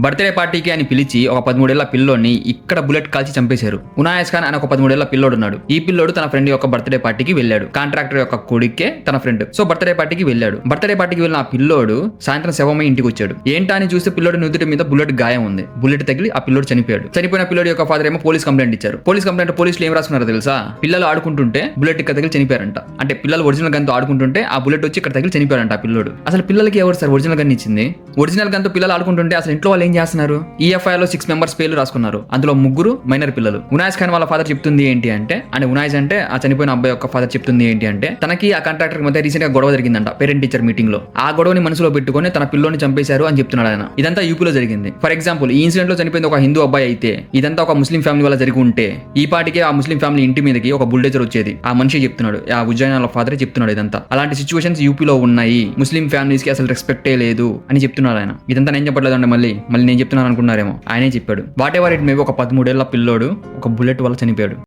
Birthday పార్టీకి అని పిలిచి ఒక 13 ఏళ్ల పిల్లోడిని ఇక్కడ బుల్లెట్ కాల్చి చంపేశారు. ఉనాయస్ ఖాన్ అని ఒక 13 ఏళ్ల పిల్లోడు ఉన్నాడు. ఈ పిల్లోడు తన ఫ్రెండ్ యొక్క బర్త్డే పార్టీకి వెళ్ళాడు. కాంట్రాక్టర్ యొక్క కొడుకే తన ఫ్రెండ్. సో బర్త్డే పార్టీకి వెళ్ళాడు. బర్త్డే పార్టీకి వెళ్ళిన ఆ పిల్లోడు సాయంత్రం శవమై ఇంటికి వచ్చాడు. ఏంటా అని చూస్తే పిల్లోడి నుదుటి మీద బుల్లెట్ గాయం ఉంది. బుల్లెట్ తగిలి ఆ పిల్లోడు చనిపోయాడు. చనిపోయిన పిల్లోడి యొక్క ఫాదర్ ఏమో పోలీస్ కంప్లైంట్ ఇచ్చారు. పోలీస్ కంప్లైంట్ పోలీసులు ఏం రాసుకున్నారో తెలుసా? పిల్లలు ఆడుకుంటుంటే బుల్లెట్ ఇక్కడ తగిలి చనిపోయారంట. అంటే పిల్లలు ఒరిజినల్ గన్ తో ఆడుకుంటుంటే ఆ బుల్లెట్ వచ్చి ఇక్కడ తగిలి చనిపోయారంట ఆ పిల్లోడు. అసలు పిల్లలకి ఎవరు సార్ ఒరిజినల్ గన్ ఇచ్చింది? ఒరిజినల్ గన్ తో పిల్లలు ఆడుకుంటుంటే అసలు ఇంట్లో వాళ్ళు ఏం చేస్తున్నారు? ఈ ఎఫ్ఐఆర్ లో 6 మెంబర్స్ పేర్లు రాసుకున్నారు. అందులో 3 మైనర్ పిల్లలు. ఉనాయస్ ఖాన్ వాళ్ళ ఫాదర్ చెప్తుంది ఏంటి అంటే, ఉనాయస్ అంటే ఆ చనిపోయిన అబ్బాయి యొక్క ఫాదర్ చెప్తుంది ఏంటి అంటే, తనకి ఆ కాంట్రాక్టర్ మధ్య రీసెంట్ గా గొడవ జరిగిందంట పేరెంట్ టీచర్ మీటింగ్ లో. ఆ గొడవని మనసులో పెట్టుకొని తన పిల్లోని చంపేశారు అని చెప్తున్నాడు ఆయన. ఇదంతా యూపీలో జరిగింది. ఫర్ ఎగ్జాంపుల్ ఈ ఇన్సిడెంట్ లో చనిపోయింది ఒక హిందూ అబ్బాయి అయితే, ఇదంతా ఒక ముస్లిం ఫ్యామిలీ వల్ల జరిగి ఉంటే ఈ పాటికే ఆ ముస్లిం ఫ్యామిలీ ఇంటి మీదకి ఒక బుల్డేజర్ వచ్చేది. ఆ మనిషి చెప్తున్నాడు, ఆ ఉజ్జయిన్ వాళ్ళ ఫాదర్ చెప్తున్నాడు ఇదంతా. అలాంటి సిచ్యువేషన్స్ యూపీలో ఉన్నాయి. ముస్లిం ఫ్యామిలీస్ కి అసలు రెస్పెక్టే లేదు అని చెప్తున్నాడు ఆయన. ఇదంతా నేను చెప్పట్లేదండి, మళ్ళీ నేను చెప్తున్నాను అనుకున్నారేమో, ఆయనే చెప్పాడు. వాట్ ఎవర్ ఇట్ మేబీ ఒక 13 ఏళ్ల పిల్లోడు ఒక బుల్లెట్ వల్ల చనిపోయాడు.